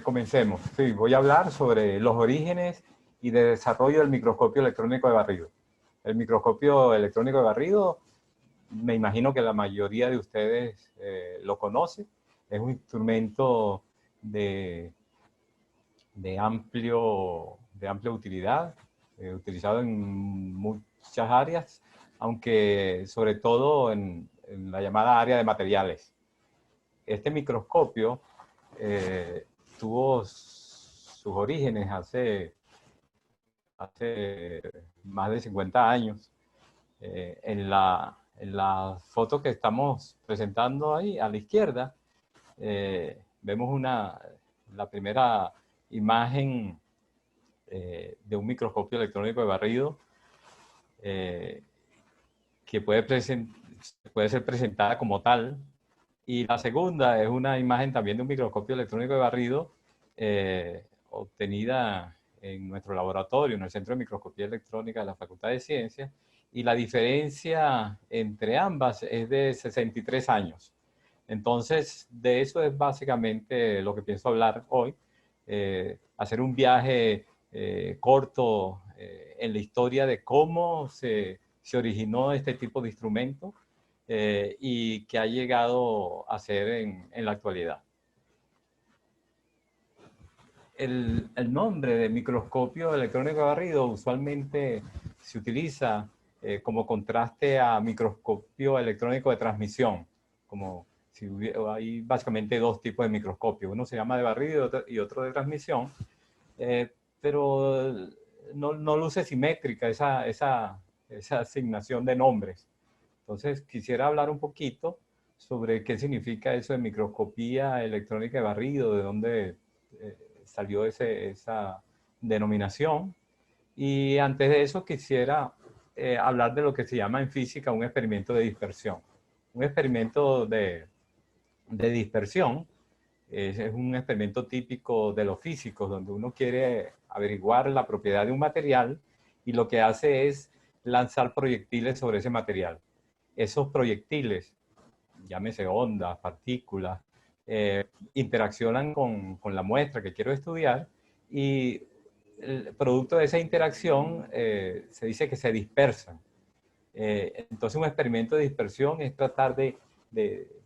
Comencemos. Sí, voy a hablar sobre los orígenes y de desarrollo del microscopio electrónico de barrido. El microscopio electrónico de barrido, me imagino que la mayoría de ustedes lo conoce. Es un instrumento de, de amplia utilidad, utilizado en muchas áreas, aunque sobre todo en la llamada área de materiales. Este microscopio tuvo sus orígenes hace más de 50 años. En la foto que estamos presentando ahí a la izquierda, vemos la primera imagen de un microscopio electrónico de barrido eh, que puede ser presentada como tal. Y la segunda es una imagen también de un microscopio electrónico de barrido obtenida en nuestro laboratorio, en el Centro de Microscopía Electrónica de la Facultad de Ciencias. Y la diferencia entre ambas es de 63 años. Entonces, de eso es básicamente lo que pienso hablar hoy. Hacer un viaje corto en la historia de cómo se originó este tipo de instrumento y que ha llegado a ser en la actualidad. El nombre de microscopio electrónico de barrido usualmente se utiliza como contraste a microscopio electrónico de transmisión, como si hay básicamente dos tipos de microscopio, uno se llama de barrido y otro de transmisión, eh, pero no luce simétrica esa asignación de nombres. Entonces, quisiera hablar un poquito sobre qué significa eso de microscopía electrónica de barrido, de dónde salió esa denominación. Y antes de eso quisiera hablar de lo que se llama en física un experimento de dispersión. Un experimento de dispersión es un experimento típico de los físicos, donde uno quiere averiguar la propiedad de un material y lo que hace es lanzar proyectiles sobre ese material. Esos proyectiles, llámese ondas, partículas, interaccionan con la muestra que quiero estudiar y el producto de esa interacción se dice que se dispersan. Entonces un experimento de dispersión es tratar de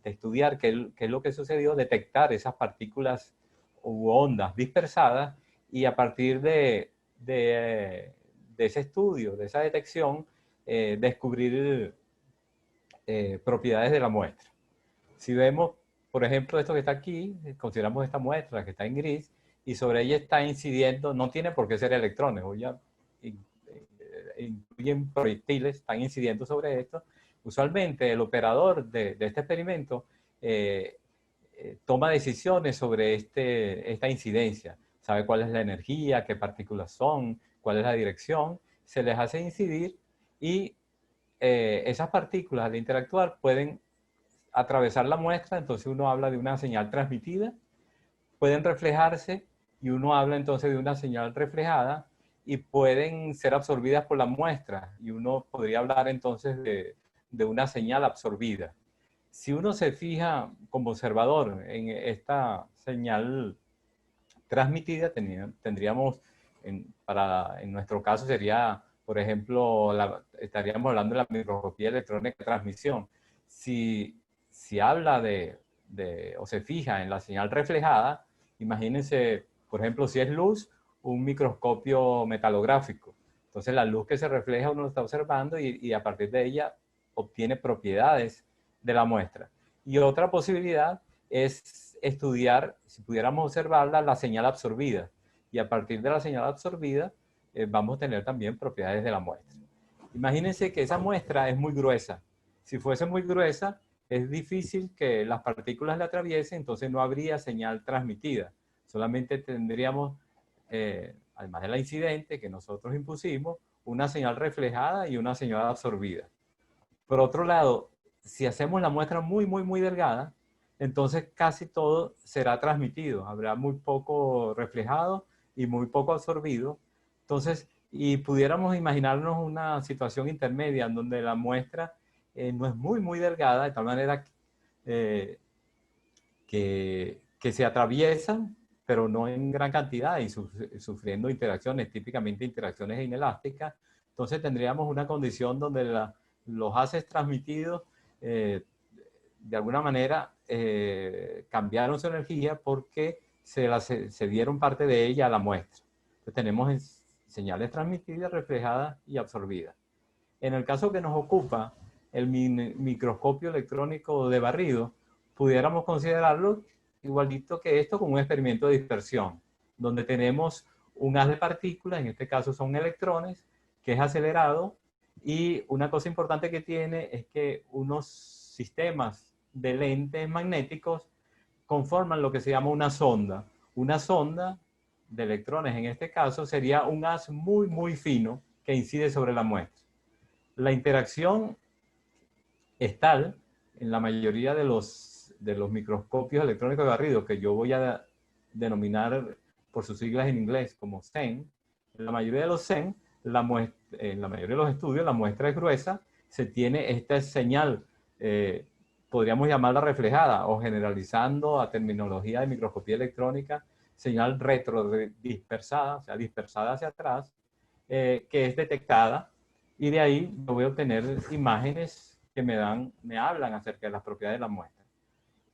estudiar qué es lo que sucedió, detectar esas partículas u ondas dispersadas y a partir de ese estudio, de esa detección, descubrir propiedades de la muestra. Si vemos, por ejemplo, esto que está aquí, consideramos esta muestra que está en gris y sobre ella está incidiendo, no tiene por qué ser electrones, o ya incluyen proyectiles, están incidiendo sobre esto. Usualmente el operador de este experimento toma decisiones sobre esta incidencia, sabe cuál es la energía, qué partículas son, cuál es la dirección, se les hace incidir y esas partículas al interactuar pueden atravesar la muestra, entonces uno habla de una señal transmitida, pueden reflejarse y uno habla entonces de una señal reflejada y pueden ser absorbidas por la muestra y uno podría hablar entonces de una señal absorbida. Si uno se fija como observador en esta señal transmitida, tendríamos, en nuestro caso sería, por ejemplo, estaríamos hablando de la microscopía electrónica de transmisión. Si habla o se fija en la señal reflejada, imagínense, por ejemplo, si es luz, un microscopio metalográfico. Entonces la luz que se refleja uno lo está observando y a partir de ella obtiene propiedades de la muestra. Y otra posibilidad es estudiar, si pudiéramos observarla, la señal absorbida. Y a partir de la señal absorbida vamos a tener también propiedades de la muestra. Imagínense que esa muestra es muy gruesa. Si fuese muy gruesa, es difícil que las partículas la atraviesen, entonces no habría señal transmitida. Solamente tendríamos, además de la incidente que nosotros impusimos, una señal reflejada y una señal absorbida. Por otro lado, si hacemos la muestra muy delgada, entonces casi todo será transmitido. Habrá muy poco reflejado y muy poco absorbido. Entonces, y pudiéramos imaginarnos una situación intermedia en donde la muestra no es muy delgada, de tal manera eh, que se atraviesan pero no en gran cantidad y sufriendo interacciones, típicamente interacciones inelásticas. Entonces tendríamos una condición donde los haces transmitidos de alguna manera cambiaron su energía porque se dieron parte de ella a la muestra. Entonces tenemos señales transmitidas, reflejadas y absorbidas. En el caso que nos ocupa, el microscopio electrónico de barrido, pudiéramos considerarlo igualito que esto, como un experimento de dispersión, donde tenemos un haz de partículas, en este caso son electrones, que es acelerado, y una cosa importante que tiene es que unos sistemas de lentes magnéticos conforman lo que se llama una sonda. Una sonda de electrones, en este caso, sería un haz muy, muy fino que incide sobre la muestra. La interacción es tal en la mayoría de los microscopios electrónicos de barrido, que yo voy a denominar por sus siglas en inglés como SEM. En la mayoría de los SEM, en la mayoría de los estudios, la muestra es gruesa, se tiene esta señal, podríamos llamarla reflejada o generalizando a terminología de microscopía electrónica, señal retrodispersada, o sea, dispersada hacia atrás, que es detectada, y de ahí yo voy a obtener imágenes que me hablan acerca de las propiedades de la muestra.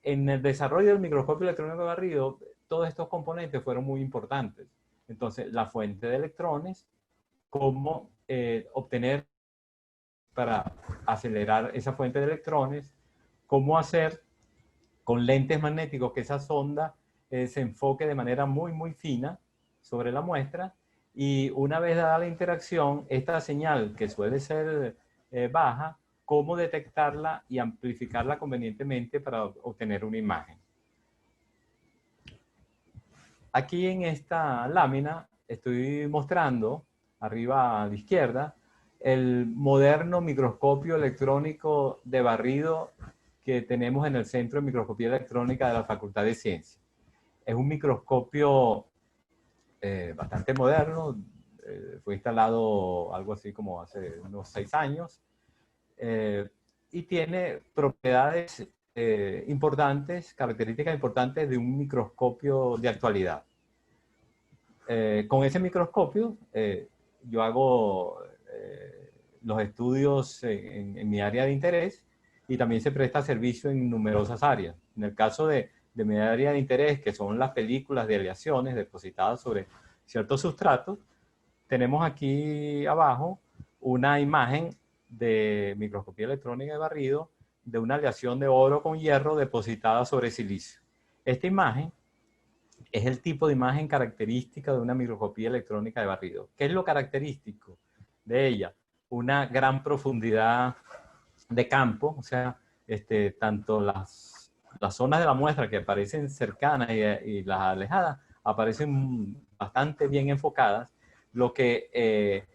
En el desarrollo del microscopio electrónico de barrido, todos estos componentes fueron muy importantes. Entonces, la fuente de electrones, cómo obtener para acelerar esa fuente de electrones, cómo hacer con lentes magnéticos que esa sonda se enfoque de manera muy, muy fina sobre la muestra, y una vez dada la interacción, esta señal que suele ser baja, cómo detectarla y amplificarla convenientemente para obtener una imagen. Aquí en esta lámina estoy mostrando, arriba a la izquierda, el moderno microscopio electrónico de barrido que tenemos en el Centro de Microscopía Electrónica de la Facultad de Ciencias. Es un microscopio bastante moderno, fue instalado algo así como hace unos 6 años, y tiene propiedades importantes, características importantes de un microscopio de actualidad. Con ese microscopio yo hago los estudios en mi área de interés, y también se presta servicio en numerosas áreas. En el caso de mi área de interés, que son las películas de aleaciones depositadas sobre ciertos sustratos, tenemos aquí abajo una imagen de microscopía electrónica de barrido de una aleación de oro con hierro depositada sobre silicio. Esta imagen es el tipo de imagen característica de una microscopía electrónica de barrido. ¿Qué es lo característico de ella? Una gran profundidad de campo, o sea, tanto las zonas de la muestra que aparecen cercanas y las alejadas aparecen bastante bien enfocadas, lo que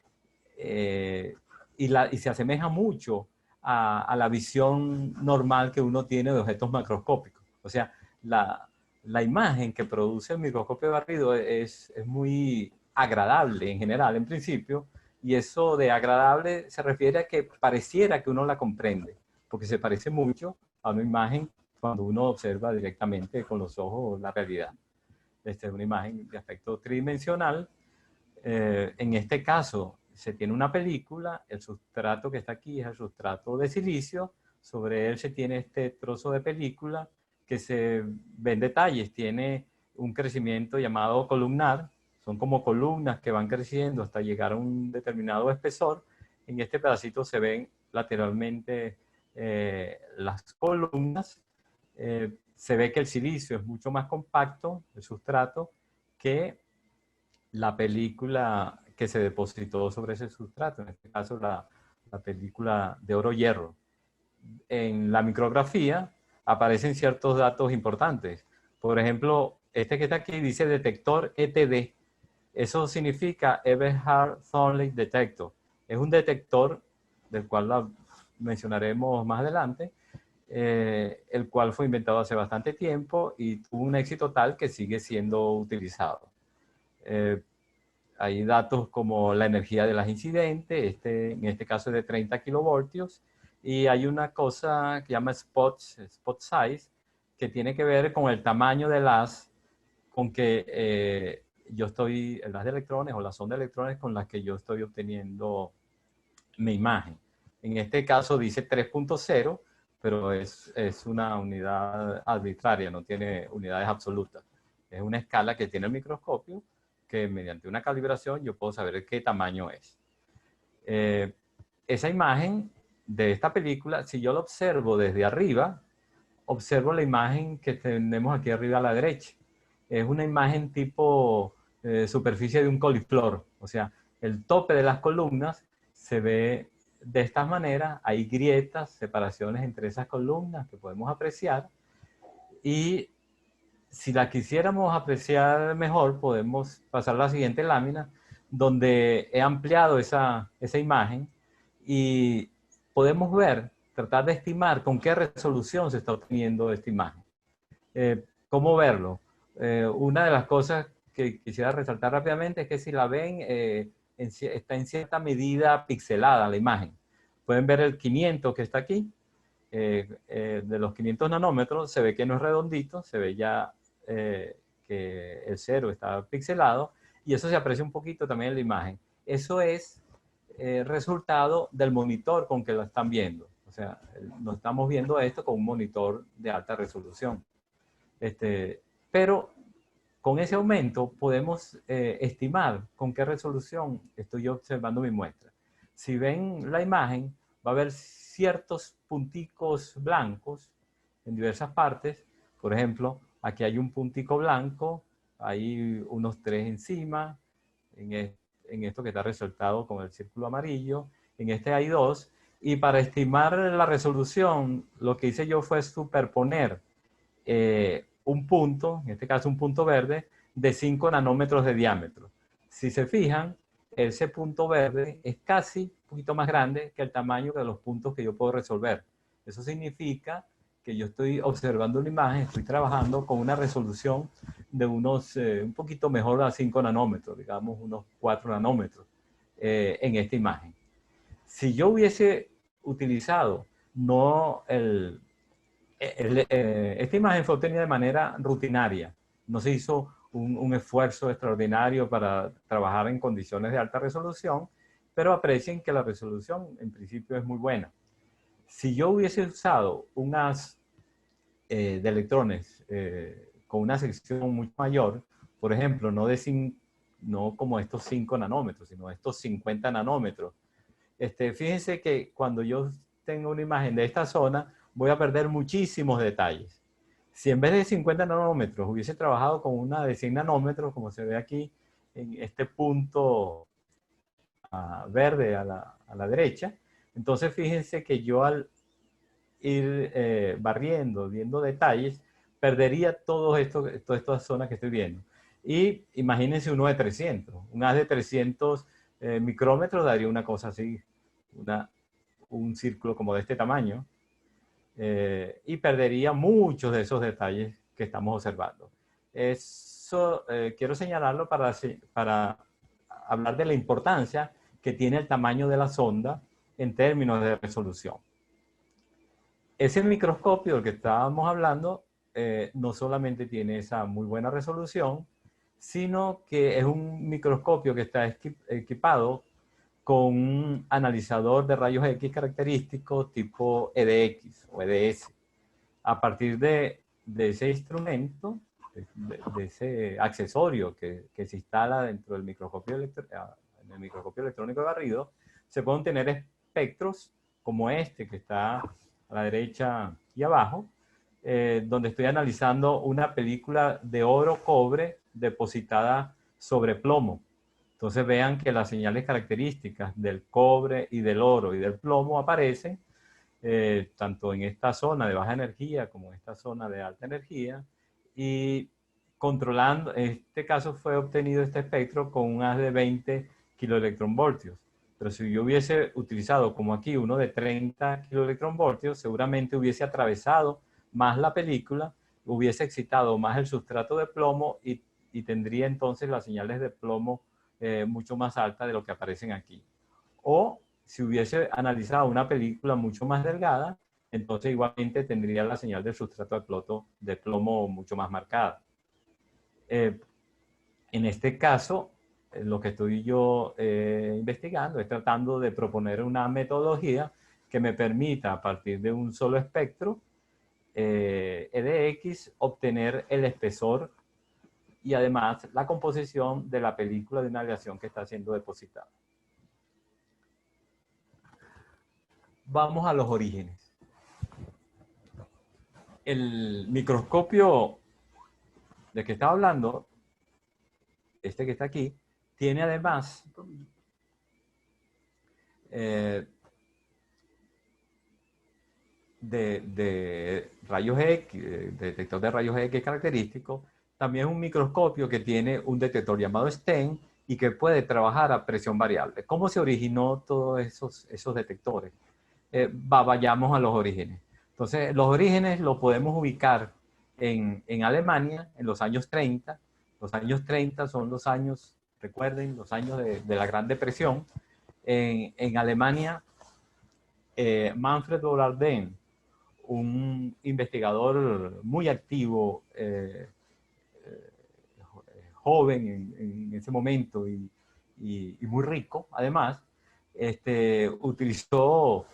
y se asemeja mucho a la visión normal que uno tiene de objetos macroscópicos. O sea, la imagen que produce el microscopio de barrido es muy agradable en general, en principio, y eso de agradable se refiere a que pareciera que uno la comprende, porque se parece mucho a una imagen cuando uno observa directamente con los ojos la realidad. Esta es una imagen de aspecto tridimensional. En este caso, se tiene una película, el sustrato que está aquí es el sustrato de silicio, sobre él se tiene este trozo de película que se ven detalles, tiene un crecimiento llamado columnar, son como columnas que van creciendo hasta llegar a un determinado espesor. En este pedacito se ven lateralmente las columnas. Se ve que el silicio es mucho más compacto, el sustrato, que la película que se depositó sobre ese sustrato, en este caso la película de oro-hierro. En la micrografía aparecen ciertos datos importantes. Por ejemplo, este que está aquí dice detector ETD. Eso significa Eberhard Thornley Detector. Es un detector del cual mencionaremos más adelante, el cual fue inventado hace bastante tiempo y tuvo un éxito tal que sigue siendo utilizado. Hay datos como la energía de las incidentes, en este caso es de 30 kilovoltios, y hay una cosa que llama spot size, que tiene que ver con el tamaño del haz con que yo estoy, las de electrones o las ondas de electrones con las que yo estoy obteniendo mi imagen. En este caso dice 3.0, pero es una unidad arbitraria, no tiene unidades absolutas. Es una escala que tiene el microscopio que mediante una calibración yo puedo saber qué tamaño es. Esa imagen de esta película, si yo la observo desde arriba, observo la imagen que tenemos aquí arriba a la derecha. Es una imagen tipo superficie de un coliflor, o sea, el tope de las columnas se ve de esta manera, hay grietas, separaciones entre esas columnas que podemos apreciar, y si la quisiéramos apreciar mejor, podemos pasar a la siguiente lámina, donde he ampliado esa imagen y podemos ver, tratar de estimar con qué resolución se está obteniendo esta imagen. ¿Cómo verlo? Una de las cosas que quisiera resaltar rápidamente es que si la ven, está en cierta medida pixelada la imagen. Pueden ver el 500 que está aquí. De los 500 nanómetros se ve que no es redondito, se ve ya que el cero está pixelado, y eso se aprecia un poquito también en la imagen. Eso es resultado del monitor con que lo están viendo. O sea, no estamos viendo esto con un monitor de alta resolución. Pero con ese aumento podemos estimar con qué resolución estoy yo observando mi muestra. Si ven la imagen, va a haber ciertos punticos blancos en diversas partes. Por ejemplo, aquí hay un puntico blanco, hay unos 3 encima, en esto que está resaltado con el círculo amarillo, en este hay 2, y para estimar la resolución, lo que hice yo fue superponer un punto, en este caso un punto verde, de 5 nanómetros de diámetro. Si se fijan, ese punto verde es casi un poquito más grande que el tamaño de los puntos que yo puedo resolver. Eso significa que yo estoy observando una imagen, estoy trabajando con una resolución de unos, un poquito mejor a 5 nanómetros, digamos unos 4 nanómetros en esta imagen. Si yo hubiese utilizado no esta imagen fue obtenida de manera rutinaria, no se hizo un esfuerzo extraordinario para trabajar en condiciones de alta resolución, pero aprecien que la resolución en principio es muy buena. Si yo hubiese usado un haz de electrones con una sección mucho mayor, por ejemplo, no como estos 5 nanómetros, sino estos 50 nanómetros, fíjense que cuando yo tengo una imagen de esta zona, voy a perder muchísimos detalles. Si en vez de 50 nanómetros hubiese trabajado con una de 100 nanómetros, como se ve aquí en este punto verde a la derecha, entonces fíjense que yo al ir barriendo, viendo detalles, perdería todas estas zonas que estoy viendo. Y imagínense uno de 300, un haz de 300 micrómetros daría una cosa así, un círculo como de este tamaño, y perdería muchos de esos detalles que estamos observando. Eso quiero señalarlo para hablar de la importancia que tiene el tamaño de la sonda en términos de resolución. Ese microscopio del que estábamos hablando no solamente tiene esa muy buena resolución, sino que es un microscopio que está equipado con un analizador de rayos X característico tipo EDX o EDS. A partir de ese instrumento, de ese accesorio que se instala dentro del microscopio electrónico de barrido, se pueden tener espectros como este que está a la derecha y abajo, donde estoy analizando una película de oro-cobre depositada sobre plomo. Entonces vean que las señales características del cobre y del oro y del plomo aparecen tanto en esta zona de baja energía como en esta zona de alta energía, y controlando, en este caso fue obtenido este espectro con un haz de 20 kiloelectronvoltios. Pero si yo hubiese utilizado como aquí uno de 30 kiloelectronvoltios, seguramente hubiese atravesado más la película, hubiese excitado más el sustrato de plomo y tendría entonces las señales de plomo mucho más altas de lo que aparecen aquí. O si hubiese analizado una película mucho más delgada, entonces igualmente tendría la señal del sustrato de plomo mucho más marcada. Eh, en este caso, lo que estoy yo investigando es tratando de proponer una metodología que me permita, a partir de un solo espectro, EDX, obtener el espesor y además la composición de la película de una aleación que está siendo depositada. Vamos a los orígenes. El microscopio del que estaba hablando, este que está aquí, tiene además de rayos X, detector de rayos X característico, también es un microscopio que tiene un detector llamado STEM y que puede trabajar a presión variable. ¿Cómo se originó todos esos detectores? Vayamos a los orígenes. Entonces, los orígenes los podemos ubicar en Alemania en los años 30. Los años 30 son los años, recuerden, los años de la Gran Depresión. En Alemania, Manfred Bolardin, un investigador muy activo, joven en ese momento y muy rico, además, utilizó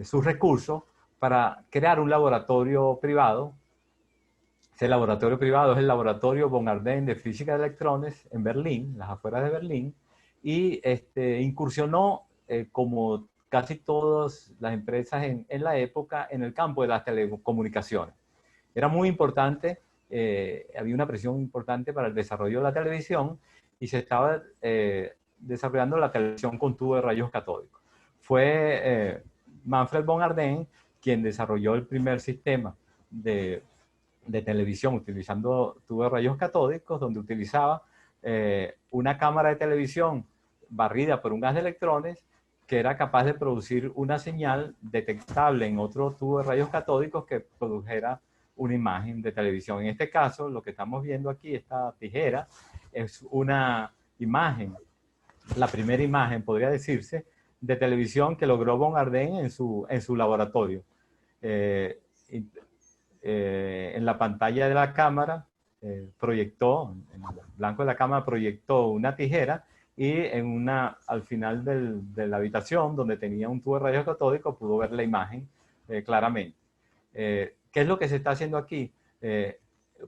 sus recursos para crear un laboratorio privado. Ese laboratorio privado es el laboratorio von Ardenne de física de electrones en Berlín, las afueras de Berlín, y incursionó, como casi todas las empresas en la época, en el campo de las telecomunicaciones. Era muy importante, había una presión importante para el desarrollo de la televisión y se estaba desarrollando la televisión con tubo de rayos catódicos. Fue Manfred von Ardenne quien desarrolló el primer sistema de televisión utilizando tubos de rayos catódicos, donde utilizaba una cámara de televisión barrida por un gas de electrones que era capaz de producir una señal detectable en otro tubo de rayos catódicos que produjera una imagen de televisión. En este caso, lo que estamos viendo aquí, esta tijera, es una imagen, la primera imagen, podría decirse, de televisión que logró von Ardenne en su laboratorio. En la pantalla de la cámara proyectó, en el blanco de la cámara proyectó una tijera y al final de la habitación donde tenía un tubo de rayos catódicos pudo ver la imagen claramente. ¿Qué es lo que se está haciendo aquí?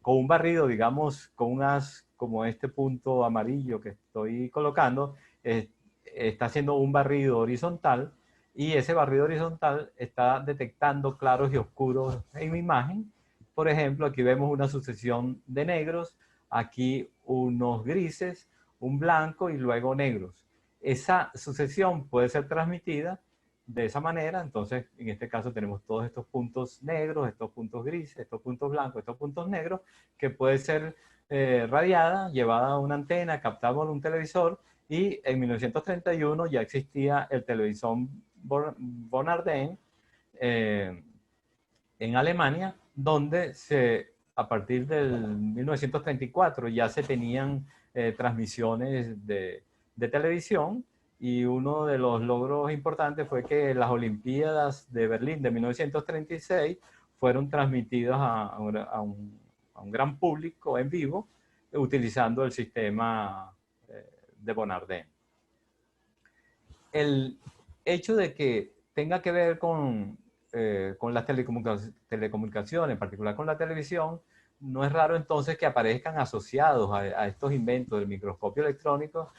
Con un barrido, digamos, con un haz como este punto amarillo que estoy colocando, está haciendo un barrido horizontal y ese barrido horizontal está detectando claros y oscuros en mi imagen. Por ejemplo, aquí vemos una sucesión de negros, aquí unos grises, un blanco y luego negros. Esa sucesión puede ser transmitida de esa manera. Entonces, en este caso tenemos todos estos puntos negros, estos puntos grises, estos puntos blancos, estos puntos negros, que puede ser radiada, llevada a una antena, captada por un televisor, y en 1931 ya existía el televisor von Ardenne en Alemania, donde a partir del 1934 ya se tenían transmisiones de televisión, y uno de los logros importantes fue que las Olimpiadas de Berlín de 1936 fueron transmitidas a un gran público en vivo utilizando el sistema de von Ardenne. El hecho de que tenga que ver con las telecomunicaciones, en particular con la televisión, no es raro entonces que aparezcan asociados a estos inventos del microscopio electrónico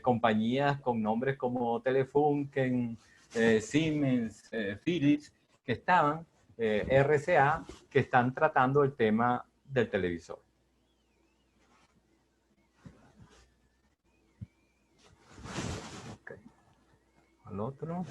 compañías con nombres como Telefunken, Siemens, Philips, que estaban, RCA, que están tratando el tema del televisor. Okay. Al otro.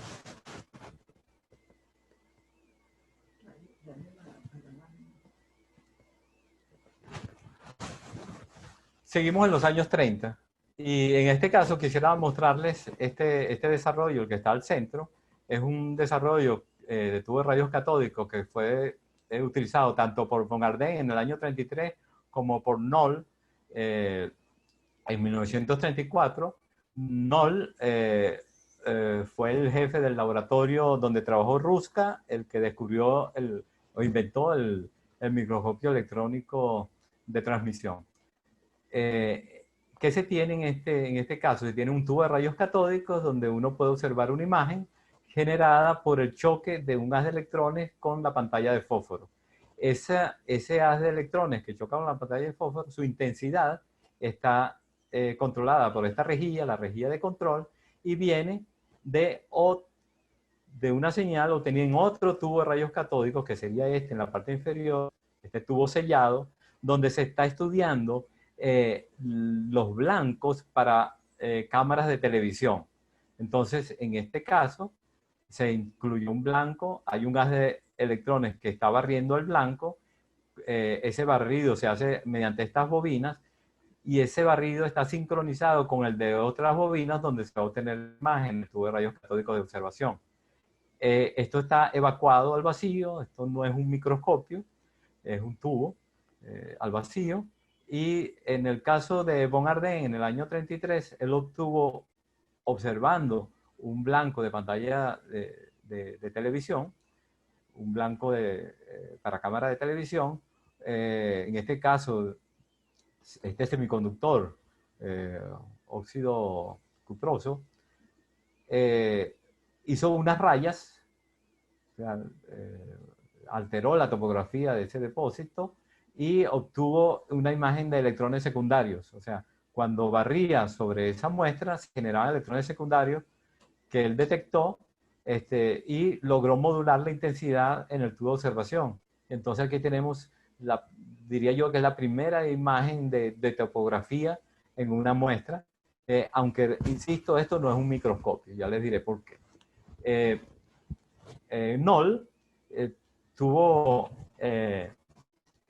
Seguimos en los años 30 y en este caso quisiera mostrarles este desarrollo, el que está al centro. Es un desarrollo de tubo de rayos catódicos que fue utilizado tanto por von Ardenne en el año 33 como por Noll en 1934. Noll fue el jefe del laboratorio donde trabajó Ruska, el que descubrió o inventó el microscopio electrónico de transmisión. ¿Qué se tiene en este caso? Se tiene un tubo de rayos catódicos donde uno puede observar una imagen generada por el choque de un haz de electrones con la pantalla de fósforo. Ese haz de electrones que choca con la pantalla de fósforo, su intensidad está controlada por esta rejilla, la rejilla de control, y viene de una señal obtenida en otro tubo de rayos catódicos, que sería este en la parte inferior, este tubo sellado, donde se está estudiando los blancos para cámaras de televisión. Entonces, en este caso, se incluyó un blanco, hay un gas de electrones que está barriendo el blanco, ese barrido se hace mediante estas bobinas, y ese barrido está sincronizado con el de otras bobinas donde se va a obtener la imagen del tubo de rayos catódicos de observación. Esto está evacuado al vacío, esto no es un microscopio, es un tubo al vacío. Y en el caso de von Ardenne, en el año 33, él obtuvo, observando un blanco de pantalla de televisión, un blanco para cámara de televisión, en este caso, este semiconductor, óxido cuproso, hizo unas rayas, o sea, alteró la topografía de ese depósito y obtuvo una imagen de electrones secundarios. O sea, cuando barría sobre esa muestra, se generaban electrones secundarios que él detectó y logró modular la intensidad en el tubo de observación. Entonces aquí tenemos, diría yo que es la primera imagen de topografía en una muestra, aunque, insisto, esto no es un microscopio, ya les diré por qué. Knoll tuvo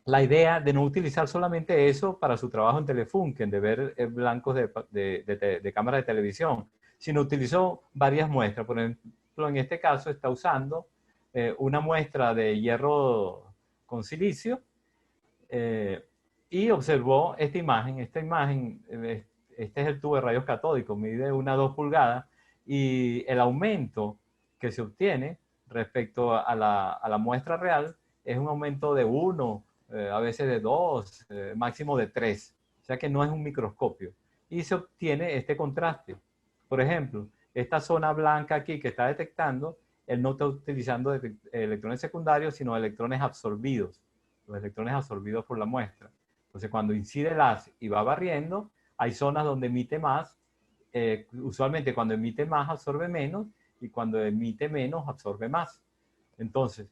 la idea de no utilizar solamente eso para su trabajo en Telefunken, de ver blancos de cámara de televisión, sino utilizó varias muestras. Por ejemplo, en este caso está usando una muestra de hierro con silicio y observó esta imagen. Esta imagen, este es el tubo de rayos catódicos, mide 1 a 2 pulgadas, y el aumento que se obtiene respecto a la muestra real es un aumento de 1, a veces de 2, máximo de 3. O sea que no es un microscopio. Y se obtiene este contraste. Por ejemplo, esta zona blanca aquí que está detectando, él no está utilizando electrones secundarios, sino electrones absorbidos. Los electrones absorbidos por la muestra. Entonces, cuando incide el haz y va barriendo, hay zonas donde emite más. Usualmente cuando emite más absorbe menos, y cuando emite menos absorbe más. Entonces,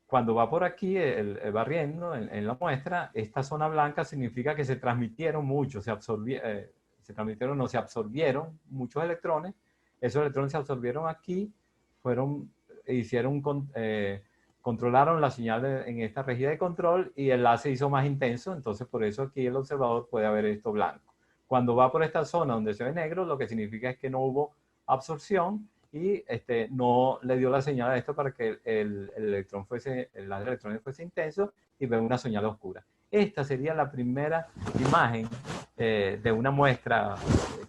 cuando va por aquí el barriendo en la muestra, esta zona blanca significa que se transmitieron muchos, se absorbieron muchos electrones. Esos electrones se absorbieron aquí, controlaron la señal en esta rejilla de control, y el haz se hizo más intenso. Entonces, por eso aquí el observador puede ver esto blanco. Cuando va por esta zona donde se ve negro, lo que significa es que no hubo absorción, y no le dio la señal a esto para que el haz de electrones fuese intenso y ve una señal oscura. Esta sería la primera imagen de una muestra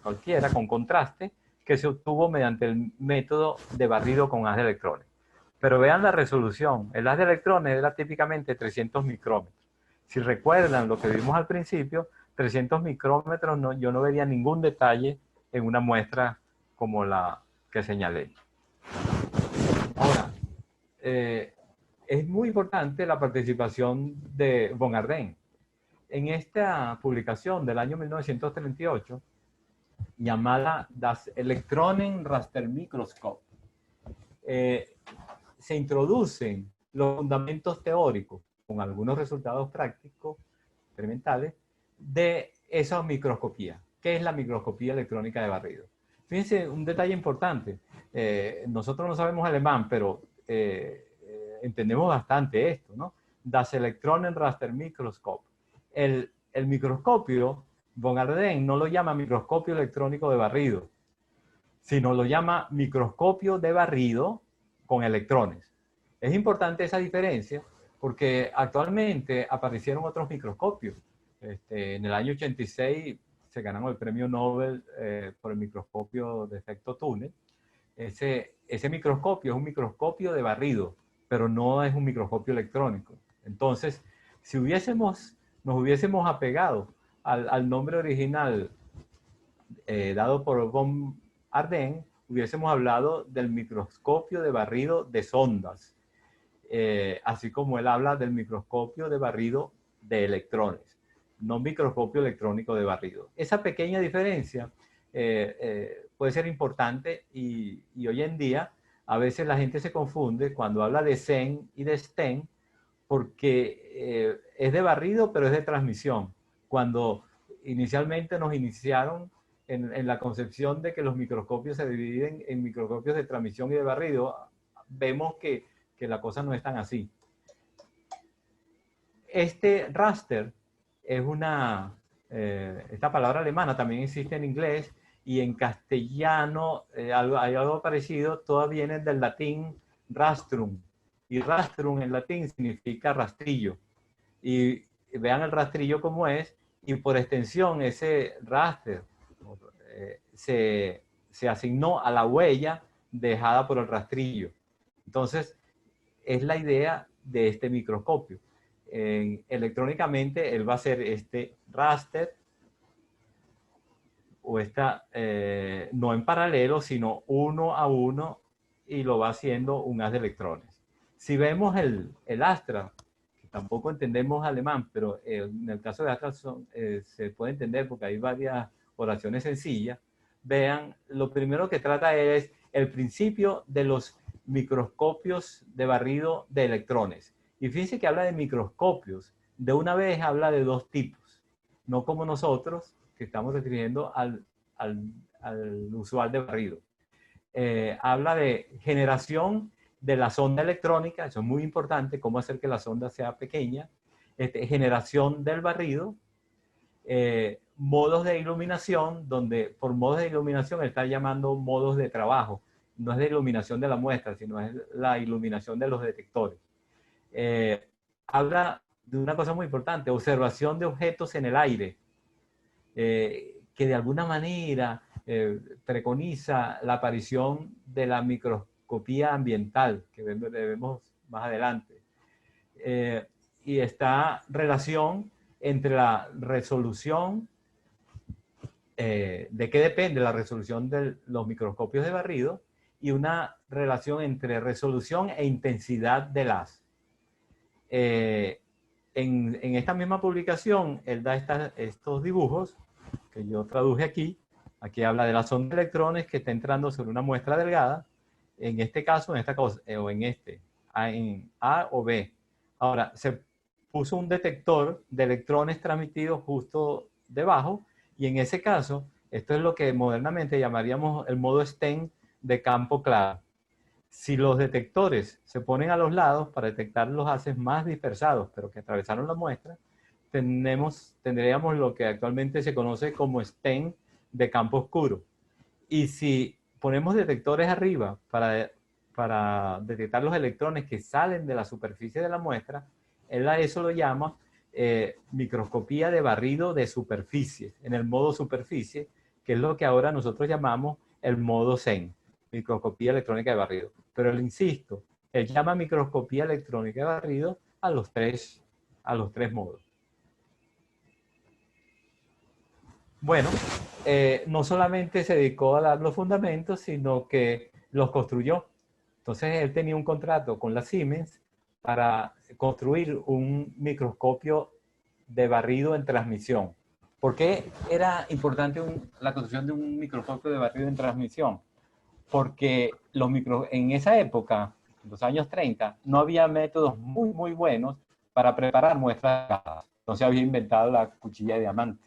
cualquiera con contraste que se obtuvo mediante el método de barrido con haz de electrones. Pero vean la resolución. El haz de electrones era típicamente 300 micrómetros. Si recuerdan lo que vimos al principio, 300 micrómetros, yo no vería ningún detalle en una muestra como la que señalé. Ahora, es muy importante la participación de von Ardenne. En esta publicación del año 1938, llamada Das Elektronenrastermikroskop, se introducen los fundamentos teóricos, con algunos resultados prácticos, experimentales, de esa microscopía. ¿Qué es la microscopía electrónica de barrido? Fíjense, un detalle importante. Nosotros no sabemos alemán, pero entendemos bastante esto, ¿no? Das Elektronenrastermikroskop. El microscopio, von Ardenne no lo llama microscopio electrónico de barrido, sino lo llama microscopio de barrido con electrones. Es importante esa diferencia porque actualmente aparecieron otros microscopios. En el año 86 se ganaron el premio Nobel por el microscopio de efecto túnel. Ese microscopio es un microscopio de barrido, pero no es un microscopio electrónico. Entonces, si hubiésemos nos hubiésemos apegado al nombre original dado por von Ardenne, hubiésemos hablado del microscopio de barrido de sondas, así como él habla del microscopio de barrido de electrones, no microscopio electrónico de barrido. Esa pequeña diferencia puede ser importante y hoy en día a veces la gente se confunde cuando habla de SEN y de STEM porque es de barrido pero es de transmisión. Cuando inicialmente nos iniciaron en la concepción de que los microscopios se dividen en microscopios de transmisión y de barrido, vemos que la cosa no es tan así. Este raster es esta palabra alemana también existe en inglés y en castellano hay algo parecido, todas vienen del latín rastrum. Y rastrum en latín significa rastrillo. Y vean el rastrillo como es, y por extensión ese raster se asignó a la huella dejada por el rastrillo. Entonces, es la idea de este microscopio. Electrónicamente, él va a hacer este raster, o no en paralelo, sino uno a uno, y lo va haciendo un haz de electrones. Si vemos el Astra, que tampoco entendemos alemán, pero en el caso de Astra se puede entender porque hay varias oraciones sencillas. Vean, lo primero que trata es el principio de los microscopios de barrido de electrones. Y fíjense que habla de microscopios. De una vez habla de dos tipos. No como nosotros, que estamos refiriendo al usual de barrido. Habla de generación de la sonda electrónica, eso es muy importante, cómo hacer que la sonda sea pequeña, generación del barrido, modos de iluminación, donde por modos de iluminación él está llamando modos de trabajo, no es de iluminación de la muestra, sino es la iluminación de los detectores. Habla de una cosa muy importante, observación de objetos en el aire, que de alguna manera preconiza la aparición de la microscopía ambiental, que vemos más adelante. Y esta relación entre la resolución, de qué depende la resolución de los microscopios de barrido, y una relación entre resolución e intensidad del haz. En esta misma publicación, él da estos dibujos que yo traduje aquí. Aquí habla de la sonda de electrones que está entrando sobre una muestra delgada. En este caso, en esta cosa, o en en A o B. Ahora, se puso un detector de electrones transmitidos justo debajo, y en ese caso, esto es lo que modernamente llamaríamos el modo STEM de campo claro. Si los detectores se ponen a los lados para detectar los haces más dispersados, pero que atravesaron la muestra, tendríamos lo que actualmente se conoce como STEM de campo oscuro. Y si ponemos detectores arriba para detectar los electrones que salen de la superficie de la muestra, él a eso lo llama microscopía de barrido de superficie, en el modo superficie, que es lo que ahora nosotros llamamos el modo SEM, microscopía electrónica de barrido. Pero le insisto, él llama microscopía electrónica de barrido a los tres modos. Bueno, no solamente se dedicó a dar los fundamentos, sino que los construyó. Entonces él tenía un contrato con la Siemens para construir un microscopio de barrido en transmisión. ¿Por qué era importante la construcción de un microscopio de barrido en transmisión? Porque en esa época, en los años 30, no había métodos muy, muy buenos para preparar muestras delgadas. No se había inventado la cuchilla de diamante.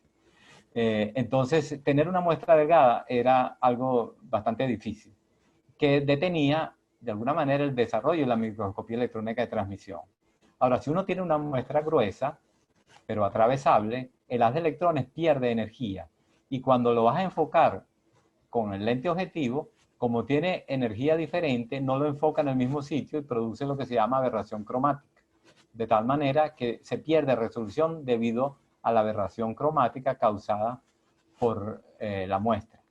Entonces, tener una muestra delgada era algo bastante difícil, que detenía de alguna manera el desarrollo de la microscopía electrónica de transmisión. Ahora, si uno tiene una muestra gruesa, pero atravesable, el haz de electrones pierde energía. Y cuando lo vas a enfocar con el lente objetivo, como tiene energía diferente, no lo enfoca en el mismo sitio y produce lo que se llama aberración cromática. De tal manera que se pierde resolución debido a la aberración cromática causada por la muestra.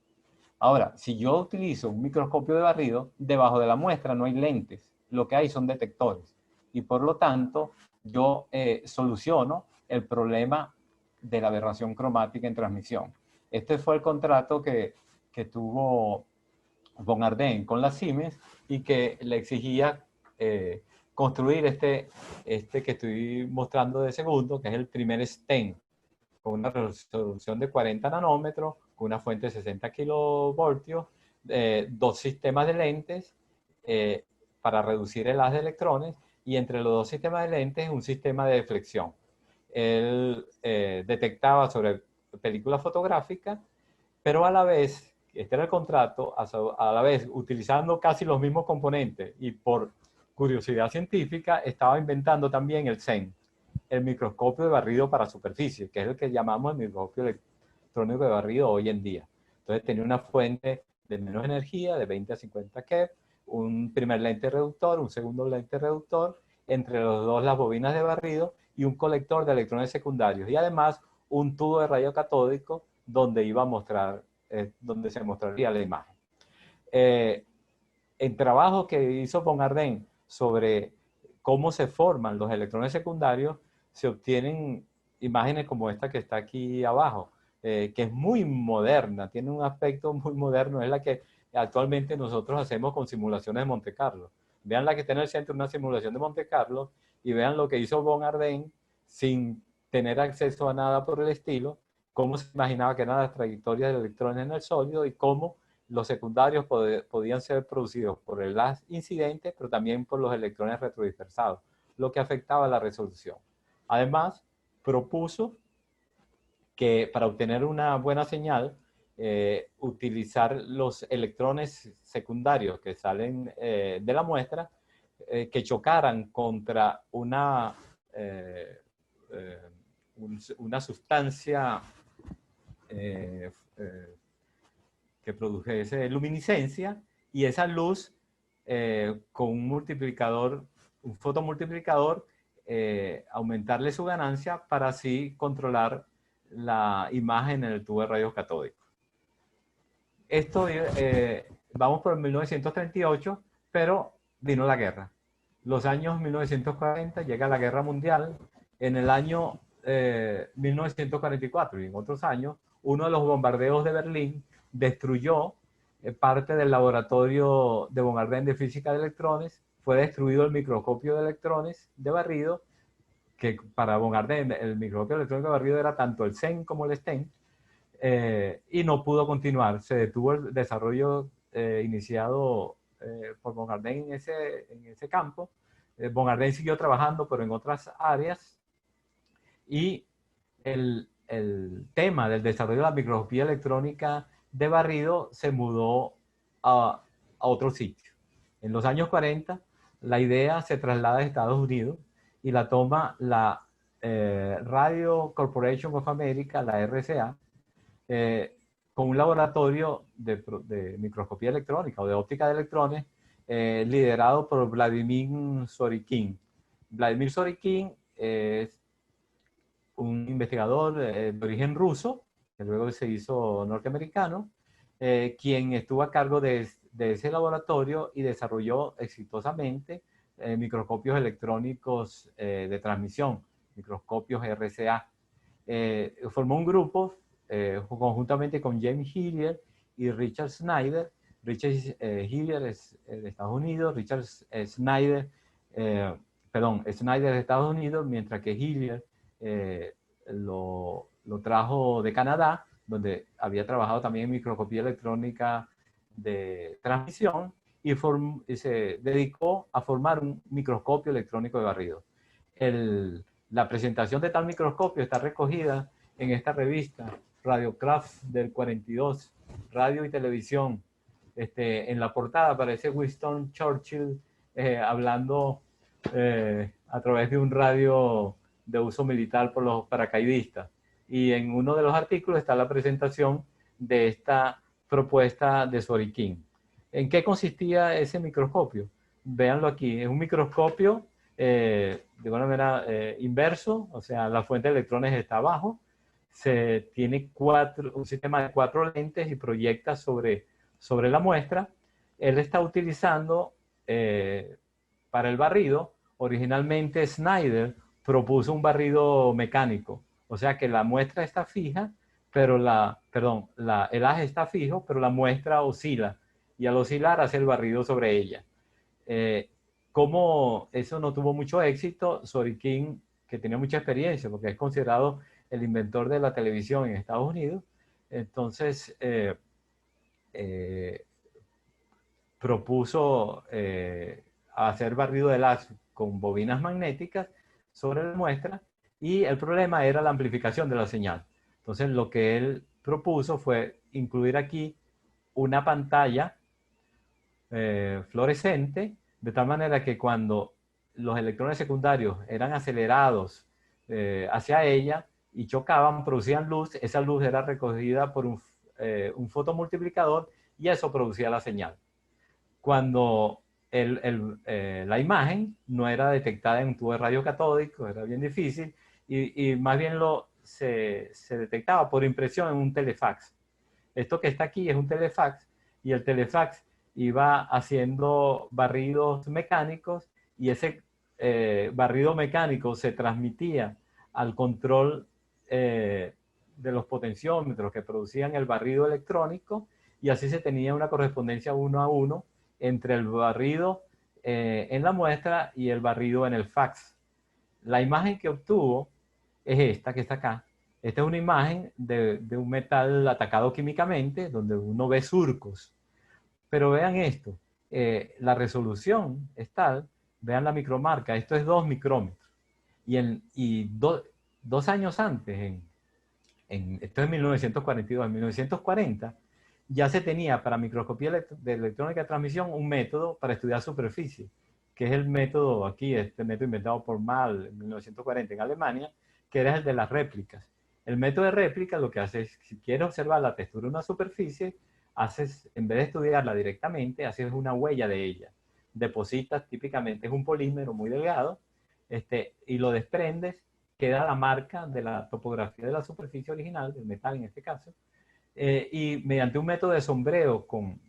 Ahora, si yo utilizo un microscopio de barrido, debajo de la muestra no hay lentes, lo que hay son detectores. Y por lo tanto, yo soluciono el problema de la aberración cromática en transmisión. Este fue el contrato que tuvo von Ardenne con la Siemens y que le exigía construir este que estoy mostrando de segundo, que es el primer STEM, con una resolución de 40 nanómetros, con una fuente de 60 kilovoltios, dos sistemas de lentes para reducir el haz de electrones, y entre los dos sistemas de lentes un sistema de deflexión. Él detectaba sobre película fotográfica, pero a la vez, este era el contrato, a la vez utilizando casi los mismos componentes y por curiosidad científica estaba inventando también el CEN, el microscopio de barrido para superficie, que es el que llamamos el microscopio electrónico de barrido hoy en día. Entonces tenía una fuente de menos energía, de 20 a 50 keV, un primer lente reductor, un segundo lente reductor, entre los dos las bobinas de barrido y un colector de electrones secundarios, y además un tubo de rayo catódico donde iba a mostrar, donde se mostraría la imagen. El trabajo que hizo von Ardenne sobre cómo se forman los electrones secundarios, se obtienen imágenes como esta que está aquí abajo, que es muy moderna, tiene un aspecto muy moderno, es la que actualmente nosotros hacemos con simulaciones de Monte Carlo. Vean la que está en el centro, una simulación de Monte Carlo, y vean lo que hizo von Ardenne sin tener acceso a nada por el estilo, cómo se imaginaba que eran las trayectorias de electrones en el sólido y cómo los secundarios podían ser producidos por el haz incidente, pero también por los electrones retrodispersados, lo que afectaba la resolución. Además, propuso que para obtener una buena señal, utilizar los electrones secundarios que salen de la muestra, que chocaran contra una sustancia que produjese luminiscencia, y esa luz con un multiplicador, un fotomultiplicador, aumentarle su ganancia para así controlar la imagen en el tubo de rayos catódicos. Esto, vamos por 1938, pero vino la guerra. Los años 1940, llega la guerra mundial. En el año 1944 y en otros años, uno de los bombardeos de Berlín destruyó parte del laboratorio de von Ardenne de física de electrones. Fue destruido el microscopio de electrones de barrido, que para von Ardenne el microscopio electrónico de barrido era tanto el CEN como el STEM, y no pudo continuar. Se detuvo el desarrollo iniciado por von Ardenne en ese campo. Von Ardenne siguió trabajando, pero en otras áreas, y el tema del desarrollo de la microscopía electrónica de barrido se mudó a otro sitio. En los años 40, la idea se traslada a Estados Unidos y la toma la Radio Corporation of America, la RCA, con un laboratorio de microscopía electrónica o de óptica de electrones, liderado por Vladimir Zorikin. Vladimir Zorikin es un investigador de origen ruso, que luego se hizo norteamericano, quien estuvo a cargo de ese laboratorio y desarrolló exitosamente microscopios electrónicos de transmisión, microscopios RCA. Formó un grupo conjuntamente con James Hillier y Richard Snyder. Richard Hillier es de Estados Unidos, Snyder de Estados Unidos, mientras que Hillier lo trajo de Canadá, donde había trabajado también en microscopía electrónica de transmisión, y se dedicó a formar un microscopio electrónico de barrido. La presentación de tal microscopio está recogida en esta revista, Radiocraft del 42, Radio y Televisión. En la portada aparece Winston Churchill hablando a través de un radio de uso militar por los paracaidistas. Y en uno de los artículos está la presentación de esta propuesta de Zorikin. ¿En qué consistía ese microscopio? Véanlo aquí. Es un microscopio de alguna manera inverso, o sea, la fuente de electrones está abajo. Se tiene un sistema de 4 lentes y proyecta sobre la muestra. Él está utilizando para el barrido, originalmente Snyder propuso un barrido mecánico. O sea que la muestra está fija, pero el haz está fijo, pero la muestra oscila. Y al oscilar hace el barrido sobre ella. Como eso no tuvo mucho éxito, Sorikin, que tenía mucha experiencia, porque es considerado el inventor de la televisión en Estados Unidos, entonces propuso hacer barrido de haz con bobinas magnéticas sobre la muestra, y el problema era la amplificación de la señal. Entonces lo que él propuso fue incluir aquí una pantalla fluorescente, de tal manera que cuando los electrones secundarios eran acelerados hacia ella y chocaban, producían luz, esa luz era recogida por un fotomultiplicador y eso producía la señal. Cuando la imagen no era detectada en un tubo de radio catódico, era bien difícil, y más bien se detectaba por impresión en un telefax. Esto que está aquí es un telefax, y el telefax iba haciendo barridos mecánicos, y ese barrido mecánico se transmitía al control de los potenciómetros que producían el barrido electrónico, y así se tenía una correspondencia 1 a 1 entre el barrido en la muestra y el barrido en el fax. La imagen que obtuvo es esta que está acá. Esta es una imagen de un metal atacado químicamente, donde uno ve surcos. Pero vean esto, la resolución es tal, vean la micromarca, esto es 2 micrómetros. Y 2 años antes, esto es 1942, en 1940, ya se tenía para microscopía de electrónica de transmisión un método para estudiar superficie, que es el método aquí, este método inventado por Mal en 1940 en Alemania, que era el de las réplicas. El método de réplica lo que hace es, si quieres observar la textura de una superficie, en vez de estudiarla directamente, haces una huella de ella. Depositas, típicamente es un polímero muy delgado, y lo desprendes, queda la marca de la topografía de la superficie original, del metal en este caso, y mediante un método de sombreo con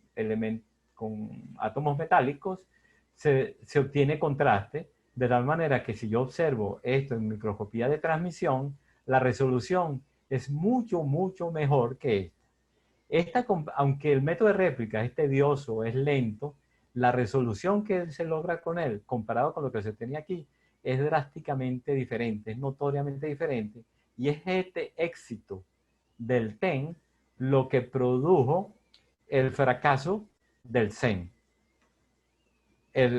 átomos metálicos, se obtiene contraste, de tal manera que si yo observo esto en microscopía de transmisión, la resolución es mucho, mucho mejor que esta. Aunque el método de réplica es tedioso, es lento, la resolución que se logra con él, comparado con lo que se tenía aquí, es drásticamente diferente, es notoriamente diferente, y es este éxito del TEN lo que produjo el fracaso del CEN.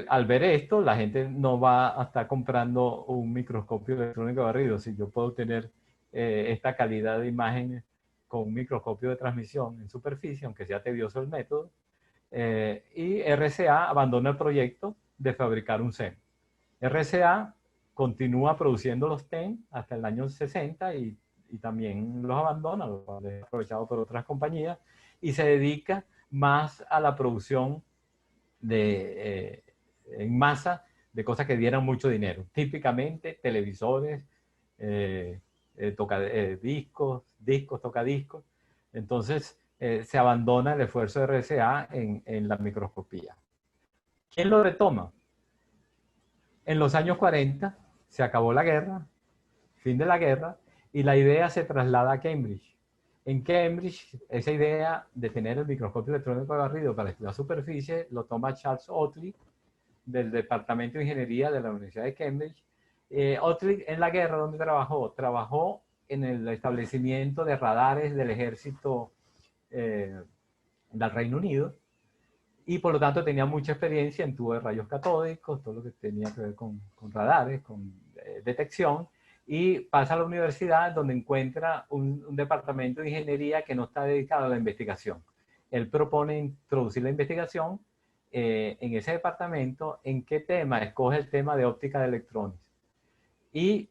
Al ver esto, la gente no va a estar comprando un microscopio electrónico de barrido. Si yo puedo tener esta calidad de imagen con un microscopio de transmisión en superficie, aunque sea tedioso el método, y RCA abandona el proyecto de fabricar un CEN. RCA continúa produciendo los TEN hasta el año 60 y también los abandona, los ha aprovechado por otras compañías, y se dedica más a la producción en masa de cosas que dieran mucho dinero. Típicamente televisores, discos, tocadiscos. Entonces se abandona el esfuerzo de RCA en la microscopía. ¿Quién lo retoma? En los años 40 se acabó la guerra, fin de la guerra, y la idea se traslada a Cambridge. En Cambridge, esa idea de tener el microscopio electrónico de barrido para estudiar superficie lo toma Charles Oatley, del Departamento de Ingeniería de la Universidad de Cambridge. Oatley, en la guerra, ¿dónde trabajó? Trabajó en el establecimiento de radares del ejército del Reino Unido, y por lo tanto tenía mucha experiencia en tubos de rayos catódicos, todo lo que tenía que ver con radares, con detección, y pasa a la universidad donde encuentra un departamento de ingeniería que no está dedicado a la investigación. Él propone introducir la investigación en ese departamento. ¿En qué tema? Escoge el tema de óptica de electrones. Y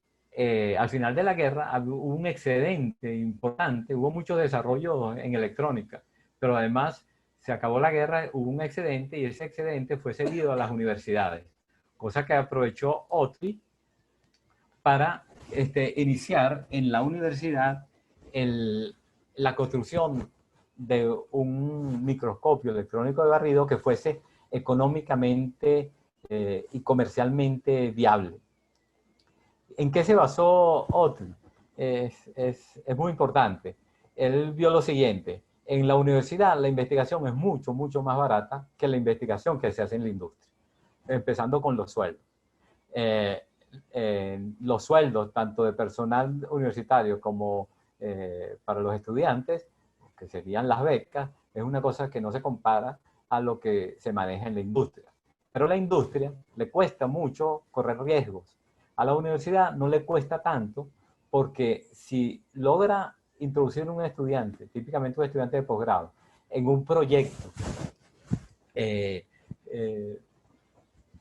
al final de la guerra hubo un excedente importante, hubo mucho desarrollo en electrónica, pero además se acabó la guerra, hubo un excedente, y ese excedente fue cedido a las universidades, cosa que aprovechó Oatley para iniciar en la universidad la construcción de un microscopio electrónico de barrido que fuese económicamente y comercialmente viable. ¿En qué se basó Otley? Es muy importante. Él vio lo siguiente: en la universidad la investigación es mucho, mucho más barata que la investigación que se hace en la industria, empezando con los sueldos. Eh, los sueldos, tanto de personal universitario como para los estudiantes, que serían las becas, es una cosa que no se compara a lo que se maneja en la industria. Pero a la industria le cuesta mucho correr riesgos. A la universidad no le cuesta tanto, porque si logra introducir un estudiante, típicamente un estudiante de posgrado, en un proyecto eh, eh,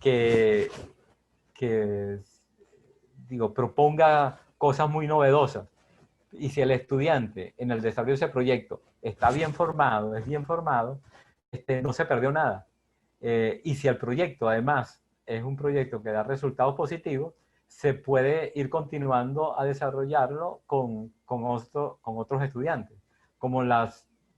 que, que digo, proponga cosas muy novedosas, y si el estudiante en el desarrollo de ese proyecto está bien formado, es bien formado, no se perdió nada. Y si el proyecto además es un proyecto que da resultados positivos, se puede ir continuando a desarrollarlo con otros estudiantes. Como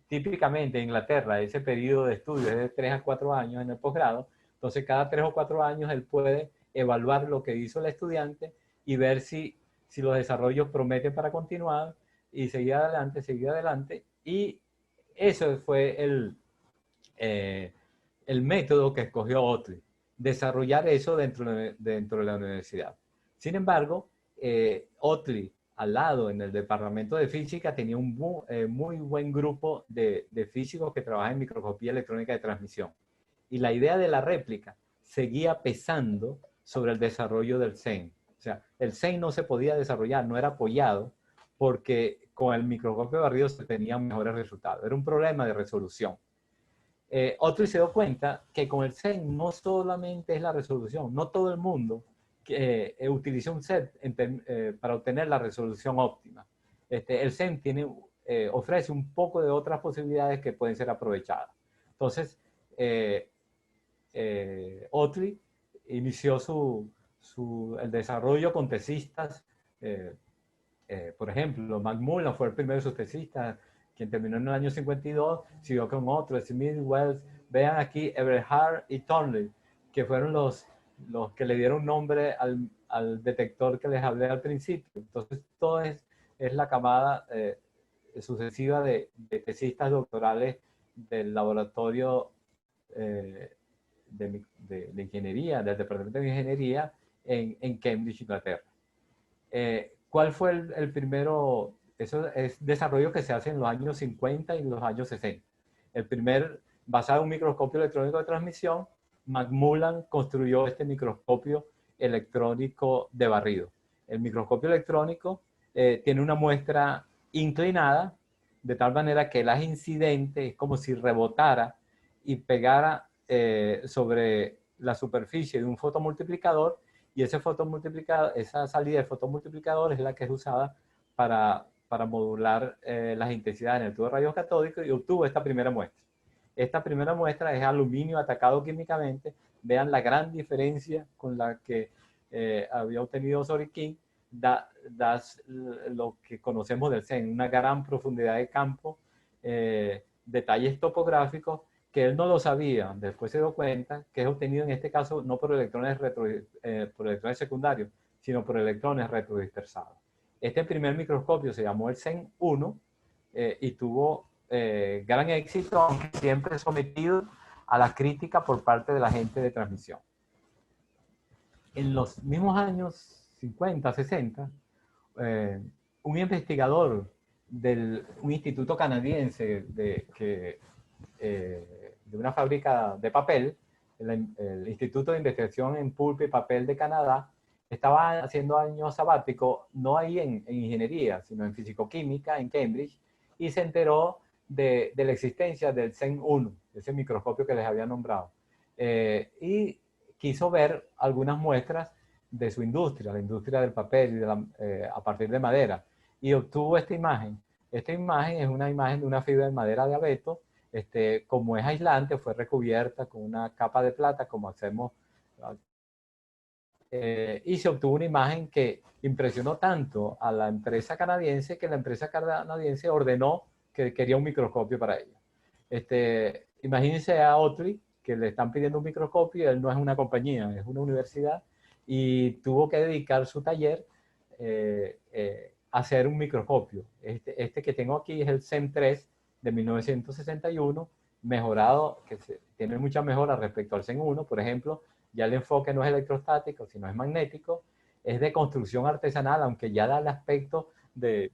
típicamente en Inglaterra ese periodo de estudio es de 3 a 4 años en el posgrado, entonces cada 3 o 4 años él puede evaluar lo que hizo el estudiante y ver si los desarrollos prometen para continuar y seguir adelante, seguir adelante. Y eso fue el método que escogió Otley, desarrollar eso dentro de la universidad. Sin embargo, Otley, al lado en el departamento de física, tenía un muy buen grupo de físicos que trabajan en microscopía electrónica de transmisión. Y la idea de la réplica seguía pesando sobre el desarrollo del CEIN. O sea, el CEIN no se podía desarrollar, no era apoyado, porque con el microscopio de barrido se tenían mejores resultados. Era un problema de resolución. Otro se dio cuenta que con el CEIN no solamente es la resolución, no todo el mundo utiliza un set para obtener la resolución óptima. El CEIN ofrece un poco de otras posibilidades que pueden ser aprovechadas. Entonces, Otley inició el desarrollo con tesistas. Por ejemplo, McMullen fue el primero de sus tesistas, quien terminó en el año 52, siguió con otros, Smith, Wells. Vean aquí Eberhard y Thornley, que fueron los que le dieron nombre al detector que les hablé al principio. Entonces, todo es la camada sucesiva de tesistas doctorales del laboratorio de ingeniería, del departamento de ingeniería en Cambridge, Inglaterra. ¿Cuál fue el primero? Eso es desarrollo que se hace en los años 50 y los años 60. El primer, basado en un microscopio electrónico de transmisión, McMullen construyó este microscopio electrónico de barrido. El microscopio electrónico tiene una muestra inclinada, de tal manera que el haz incidente es como si rebotara y pegara sobre la superficie de un fotomultiplicador, y ese fotomultiplicador, esa salida de fotomultiplicador es la que es usada para modular las intensidades en el tubo de rayos catódicos, y obtuvo esta primera muestra. Esta primera muestra es aluminio atacado químicamente. Vean la gran diferencia con la que había obtenido Zorikin. Da lo que conocemos del CEN, una gran profundidad de campo, detalles topográficos que él no lo sabía, después se dio cuenta que es obtenido en este caso no por electrones, por electrones secundarios, sino por electrones retrodispersados. Este primer microscopio se llamó el CEN 1 y tuvo gran éxito, aunque siempre sometido a la crítica por parte de la gente de transmisión. En los mismos años 50, 60, un investigador de un instituto canadiense de una fábrica de papel, el Instituto de Investigación en Pulpa y Papel de Canadá, estaba haciendo año sabático, no ahí en ingeniería, sino en fisicoquímica en Cambridge, y se enteró de la existencia del CEN 1, ese microscopio que les había nombrado. Y quiso ver algunas muestras de su industria, la industria del papel, a partir de madera, y obtuvo esta imagen. Esta imagen es una imagen de una fibra de madera de abeto. Como es aislante, fue recubierta con una capa de plata, como hacemos, y se obtuvo una imagen que impresionó tanto a la empresa canadiense, que la empresa canadiense ordenó que quería un microscopio para ella. Imagínense a Otley, que le están pidiendo un microscopio, y él no es una compañía, es una universidad, y tuvo que dedicar su taller hacer un microscopio. Este que tengo aquí es el CEM3 de 1961, mejorado, que tiene mucha mejora respecto al CEM1. Por ejemplo, ya el enfoque no es electrostático, sino es magnético. Es de construcción artesanal, aunque ya da el aspecto de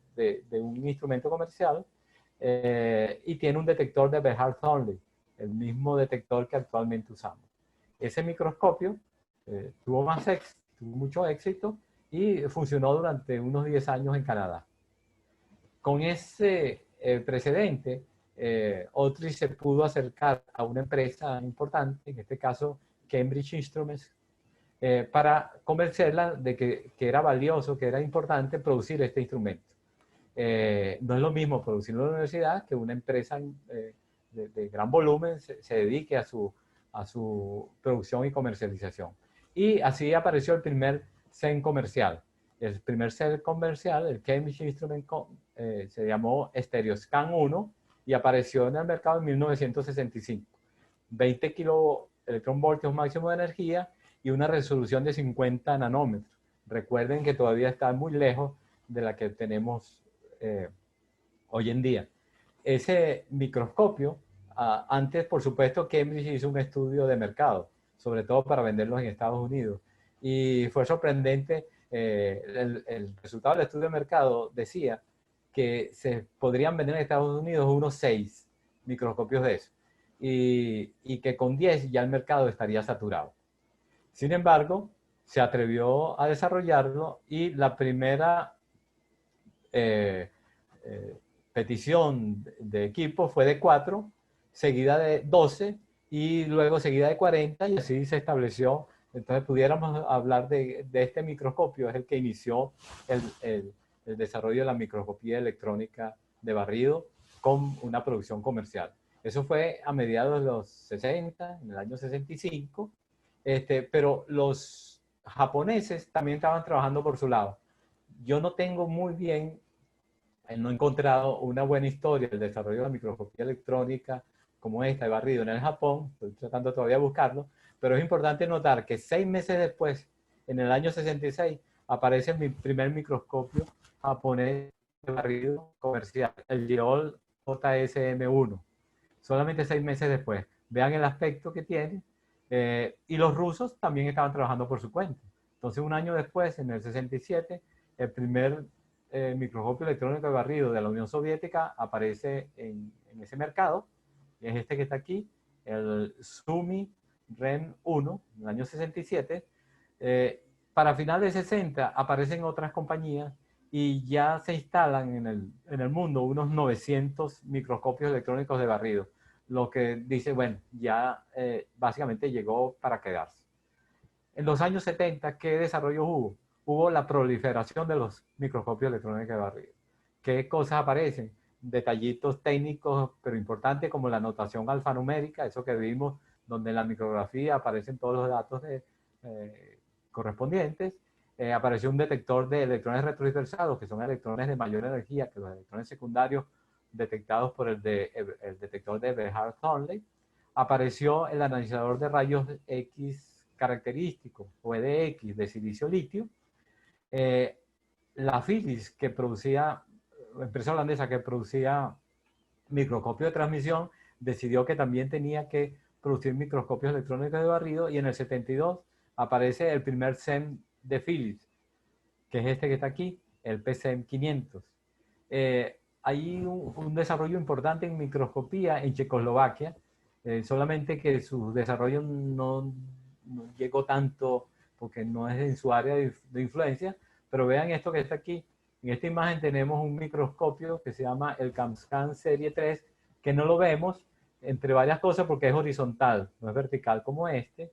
un instrumento comercial. Y tiene un detector de Bernhardt-Thornley, el mismo detector que actualmente usamos. Ese microscopio tuvo mucho éxito y funcionó durante unos 10 años en Canadá. Con ese precedente, Autry se pudo acercar a una empresa importante, en este caso Cambridge Instruments, para convencerla de que era valioso, que era importante producir este instrumento. No es lo mismo producirlo en la universidad que una empresa de gran volumen se dedique a su producción y comercialización. Y así apareció el primer CEN comercial. El primer CEN comercial, el Cambridge Instrument, se llamó Stereoscan 1 y apareció en el mercado en 1965. 20 kiloelectronvoltios máximo de energía y una resolución de 50 nanómetros. Recuerden que todavía está muy lejos de la que tenemos hoy en día. Ese microscopio, antes por supuesto Cambridge hizo un estudio de mercado, sobre todo para venderlos en Estados Unidos, y fue sorprendente, el resultado del estudio de mercado decía que se podrían vender en Estados Unidos unos 6 microscopios de eso, y que con 10 ya el mercado estaría saturado. Sin embargo, se atrevió a desarrollarlo y la primera petición de equipo fue de 4, seguida de 12 y luego seguida de 40, y así se estableció. Entonces pudiéramos hablar de este microscopio, es el que inició el desarrollo de la microscopía electrónica de barrido con una producción comercial. Eso fue a mediados de los 60, en el año 65, pero los japoneses también estaban trabajando por su lado. Yo no tengo muy bien, no he encontrado una buena historia del desarrollo de la microscopía electrónica como esta de barrido en el Japón, estoy tratando todavía de buscarlo, pero es importante notar que 6 meses después, en el año 66, aparece mi primer microscopio japonés de barrido comercial, el Yole JSM1. Solamente 6 meses después. Vean el aspecto que tiene. Y los rusos también estaban trabajando por su cuenta. Entonces, un año después, en el 67, el primer microscopio electrónico de barrido de la Unión Soviética aparece en ese mercado. Es este que está aquí, el Sumi REN 1, en el año 67. Para finales de 60 aparecen otras compañías y ya se instalan en el mundo unos 900 microscopios electrónicos de barrido, lo que dice, bueno, ya básicamente llegó para quedarse. En los años 70, ¿qué desarrollo hubo? Hubo la proliferación de los microscopios electrónicos de barrido. ¿Qué cosas aparecen? Detallitos técnicos, pero importantes, como la notación alfanumérica, eso que vimos, donde en la micrografía aparecen todos los datos correspondientes. Apareció un detector de electrones retrodispersados, que son electrones de mayor energía que los electrones secundarios detectados por el detector de Bernhardt-Thornley. Apareció el analizador de rayos X característico, o EDX, de silicio-litio. La Philips, que producía, empresa holandesa que producía microscopio de transmisión, decidió que también tenía que producir microscopios electrónicos de barrido, y en el 72 aparece el primer CEM de Philips, que es este que está aquí, el PCM 500. Hay un desarrollo importante en microscopía en Checoslovaquia, solamente que su desarrollo no llegó tanto porque no es en su área de influencia, pero vean esto que está aquí. En esta imagen tenemos un microscopio que se llama el CAMSCAN Serie 3, que no lo vemos, entre varias cosas, porque es horizontal, no es vertical como este,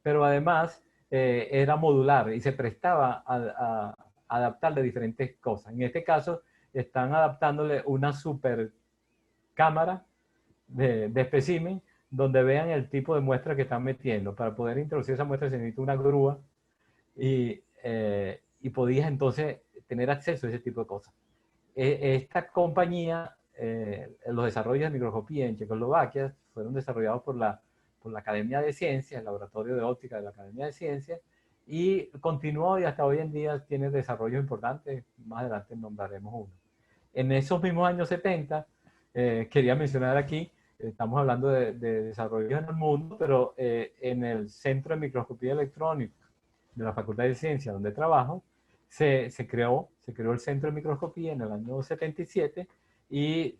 pero además era modular y se prestaba a adaptarle diferentes cosas. En este caso, están adaptándole una super cámara de espécimen, donde vean el tipo de muestra que están metiendo. Para poder introducir esa muestra se necesita una grúa y podías entonces tener acceso a ese tipo de cosas. Esta compañía, los desarrollos de microscopía en Checoslovaquia fueron desarrollados por la Academia de Ciencias, el Laboratorio de Óptica de la Academia de Ciencias, y continuó y hasta hoy en día tiene desarrollos importantes. Más adelante nombraremos uno. En esos mismos años 70, quería mencionar aquí, estamos hablando de desarrollos en el mundo, pero en el Centro de Microscopía Electrónica de la Facultad de Ciencias, donde trabajo, se creó el Centro de Microscopía en el año 77 y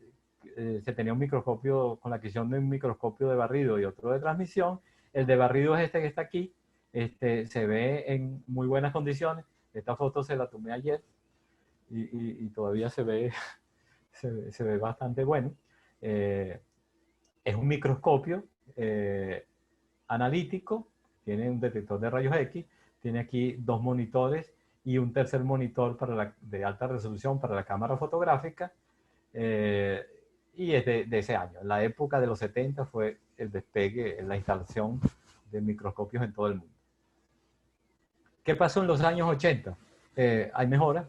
se tenía un microscopio con la adquisición de un microscopio de barrido y otro de transmisión. El de barrido es este que está aquí, se ve en muy buenas condiciones. Esta foto se la tomé ayer y todavía se ve bastante bueno. Es un microscopio analítico, tiene un detector de rayos X, tiene aquí dos monitores y un tercer monitor de alta resolución para la cámara fotográfica, y es de ese año. En la época de los 70 fue el despegue, la instalación de microscopios en todo el mundo. ¿Qué pasó en los años 80? Hay mejoras.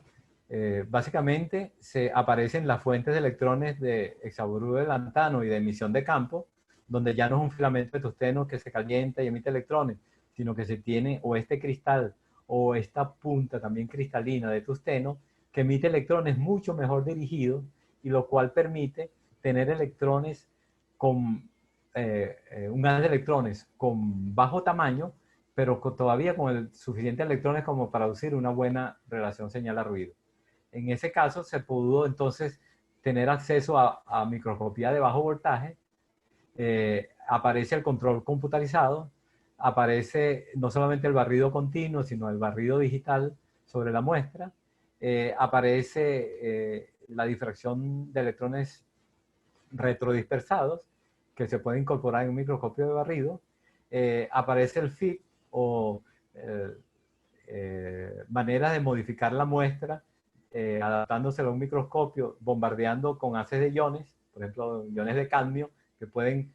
Básicamente se aparecen las fuentes de electrones de hexaboruro de lantano y de emisión de campo, donde ya no es un filamento de tungsteno que se calienta y emite electrones, sino que se tiene o este cristal o esta punta también cristalina de tungsteno que emite electrones mucho mejor dirigidos, y lo cual permite tener electrones con un haz de electrones con bajo tamaño, pero todavía con el suficiente electrones como para producir una buena relación señal a ruido. En ese caso se pudo entonces tener acceso a microscopía de bajo voltaje. Aparece el control computarizado, aparece no solamente el barrido continuo, sino el barrido digital sobre la muestra, aparece la difracción de electrones retrodispersados que se puede incorporar en un microscopio de barrido, aparece el FIT o manera de modificar la muestra adaptándosela a un microscopio, bombardeando con haces de iones, por ejemplo, iones de cadmio, que pueden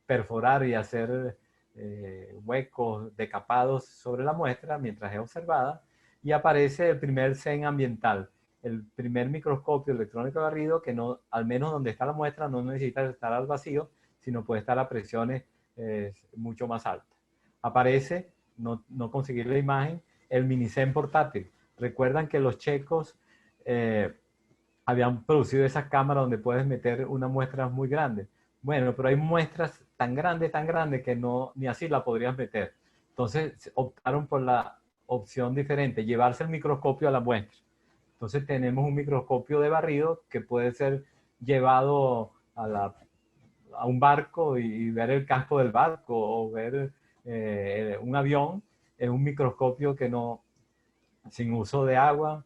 perforar y hacer huecos decapados sobre la muestra mientras es observada. Y aparece el primer CEN ambiental, el primer microscopio electrónico barrido que no, al menos donde está la muestra, no necesita estar al vacío, sino puede estar a presiones mucho más altas. Aparece, no conseguir la imagen, el minicen portátil. Recuerdan que los checos habían producido esas cámaras donde puedes meter una muestra muy grande. Bueno, pero hay muestras tan grandes que no, ni así la podrías meter. Entonces optaron por la opción diferente, llevarse el microscopio a la muestra. Entonces tenemos un microscopio de barrido que puede ser llevado a un barco y ver el casco del barco o ver un avión en un microscopio que no, sin uso de agua,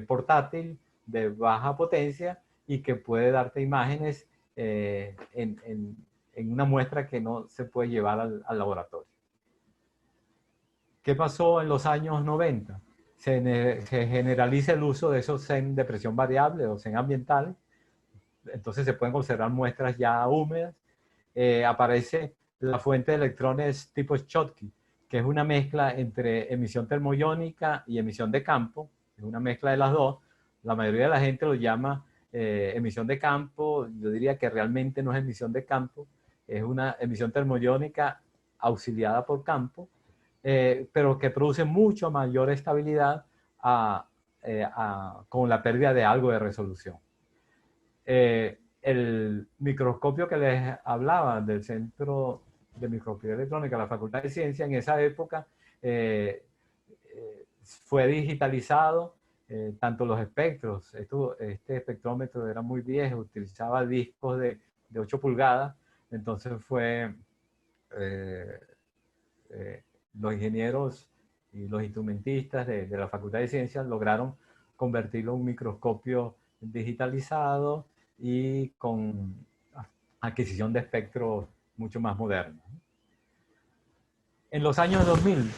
portátil, de baja potencia y que puede darte imágenes en una muestra que no se puede llevar al laboratorio. ¿Qué pasó en los años 90? Se generaliza el uso de esos CEN de presión variable o CEN ambientales. Entonces se pueden observar muestras ya húmedas. Aparece la fuente de electrones tipo Schottky, que es una mezcla entre emisión termoiónica y emisión de campo. Es una mezcla de las dos. La mayoría de la gente lo llama emisión de campo. Yo diría que realmente no es emisión de campo, es una emisión termoiónica auxiliada por campo, pero que produce mucho mayor estabilidad con la pérdida de algo de resolución. El microscopio que les hablaba del Centro de Microscopía Electrónica de la Facultad de Ciencias, en esa época fue digitalizado, tanto los espectros. Este espectrómetro era muy viejo, utilizaba discos de 8 pulgadas, entonces los ingenieros y los instrumentistas de la Facultad de Ciencias lograron convertirlo en un microscopio digitalizado y con adquisición de espectros mucho más modernos. En los años 2000,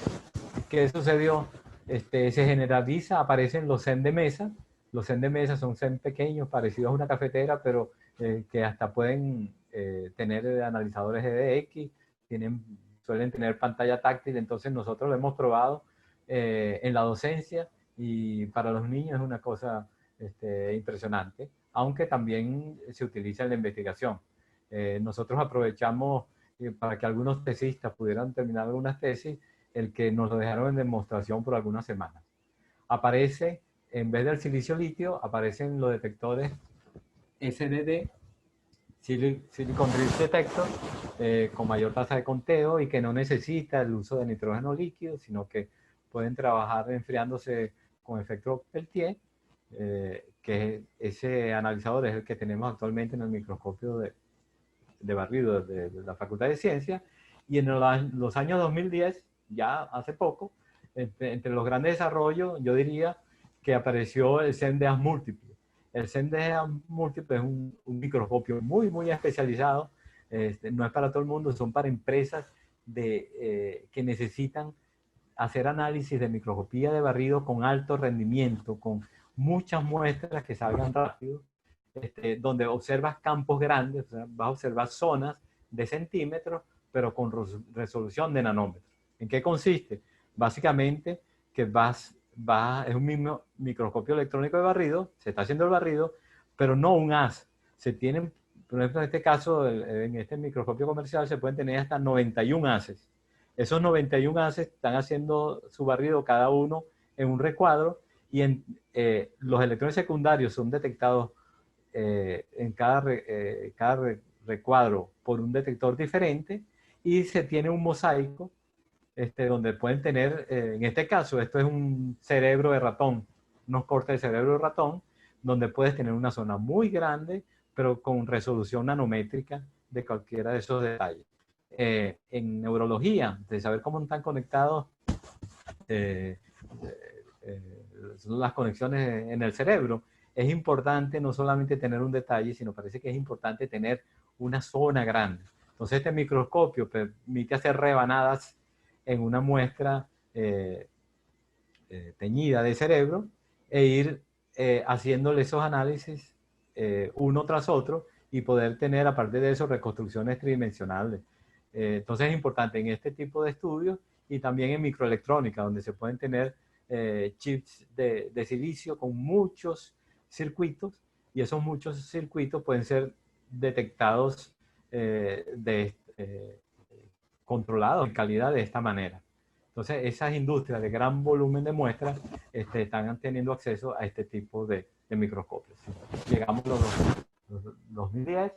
¿qué sucedió? Se generaliza, aparecen los CEN de mesa. Los CEN de mesa son CEN pequeños, parecidos a una cafetera, pero que hasta pueden tener analizadores EDX, suelen tener pantalla táctil. Entonces nosotros lo hemos probado en la docencia y para los niños es una cosa impresionante, aunque también se utiliza en la investigación. Nosotros aprovechamos para que algunos tesistas pudieran terminar algunas tesis, el que nos lo dejaron en demostración por algunas semanas. Aparece, en vez del silicio litio, aparecen los detectores SDD, Silicon Rich Detector, con mayor tasa de conteo y que no necesita el uso de nitrógeno líquido, sino que pueden trabajar enfriándose con efecto Peltier, que ese analizador es el que tenemos actualmente en el microscopio de barrido de la Facultad de Ciencias. Y en los años 2010, ya hace poco, entre los grandes desarrollos, yo diría que apareció el CENDEAS múltiple. El CENDEAS múltiple es un microscopio muy, muy especializado. No es para todo el mundo, son para empresas que necesitan hacer análisis de microscopía de barrido con alto rendimiento, con muchas muestras que salgan rápido, donde observas campos grandes, o sea, vas a observar zonas de centímetros, pero con resolución de nanómetros. ¿En qué consiste? Básicamente que es un mismo microscopio electrónico de barrido, se está haciendo el barrido, pero no un haz. Se tienen, por ejemplo, en este caso, en este microscopio comercial, se pueden tener hasta 91 haces. Esos 91 haces están haciendo su barrido cada uno en un recuadro y los electrones secundarios son detectados en cada recuadro por un detector diferente y se tiene un mosaico donde pueden tener, en este caso, esto es un cerebro de ratón, unos cortes de cerebro de ratón, donde puedes tener una zona muy grande, pero con resolución nanométrica de cualquiera de esos detalles. En neurología, de saber cómo están conectados eh, las conexiones en el cerebro, es importante no solamente tener un detalle, sino parece que es importante tener una zona grande. Entonces este microscopio permite hacer rebanadas en una muestra teñida de cerebro e ir haciéndole esos análisis uno tras otro y poder tener a partir de eso reconstrucciones tridimensionales. Entonces es importante en este tipo de estudios y también en microelectrónica, donde se pueden tener chips de silicio con muchos circuitos y esos muchos circuitos pueden ser detectados controlados en calidad de esta manera. Entonces, esas industrias de gran volumen de muestras están teniendo acceso a este tipo de microscopios. Llegamos a los 2010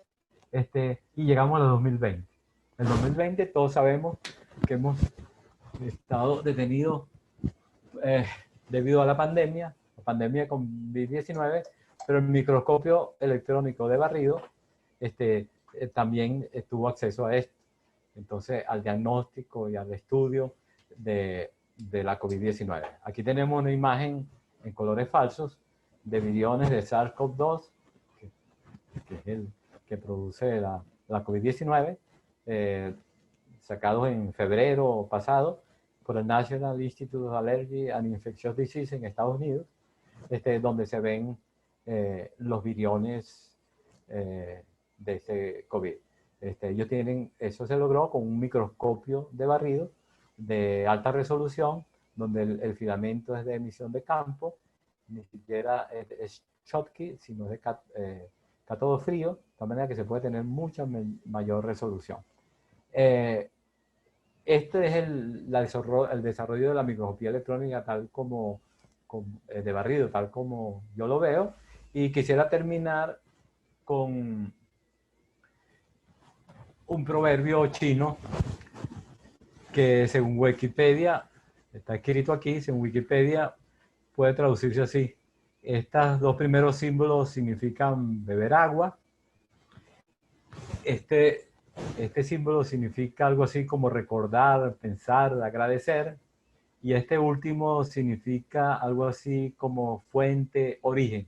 y llegamos a los 2020. En 2020 todos sabemos que hemos estado detenidos debido a la pandemia COVID-19, pero el microscopio electrónico de barrido también tuvo acceso a esto. Entonces, al diagnóstico y al estudio de la COVID-19. Aquí tenemos una imagen en colores falsos de viriones de SARS-CoV-2, que es el que produce la COVID-19, sacados en febrero pasado por el National Institute of Allergy and Infectious Diseases en Estados Unidos, donde se ven los viriones de ese COVID. Eso se logró con un microscopio de barrido de alta resolución, donde el filamento es de emisión de campo, ni siquiera es Schottky, sino es de cátodo frío, de manera que se puede tener mucha mayor resolución. Este es el desarrollo de la microscopía electrónica tal como de barrido, tal como yo lo veo, y quisiera terminar con un proverbio chino que según Wikipedia, está escrito aquí, según Wikipedia puede traducirse así. Estos dos primeros símbolos significan beber agua. Este símbolo significa algo así como recordar, pensar, agradecer. Y este último significa algo así como fuente, origen.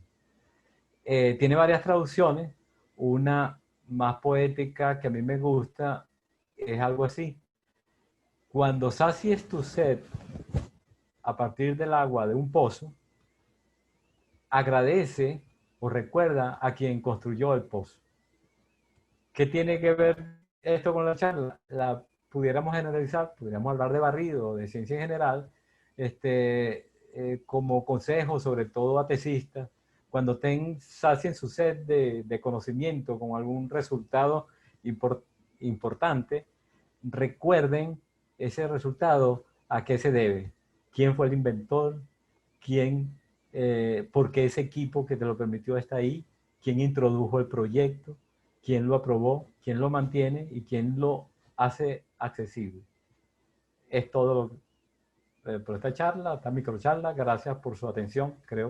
Tiene varias traducciones. Una más poética que a mí me gusta es algo así. Cuando sacies tu sed a partir del agua de un pozo, agradece o recuerda a quien construyó el pozo. ¿Qué tiene que ver esto con la charla? La pudiéramos generalizar, pudiéramos hablar de barrido, de ciencia en general, como consejo, sobre todo a tesistas, cuando sacien su sed de conocimiento con algún resultado importante, recuerden ese resultado ¿A qué se debe? ¿Quién fue el inventor? ¿Quién, por qué ese equipo que te lo permitió está ahí? ¿Quién introdujo el proyecto? ¿Quién lo aprobó? ¿Quién lo mantiene? ¿Y quién lo hace accesible? Es todo por esta charla, esta microcharla. Gracias por su atención. Creo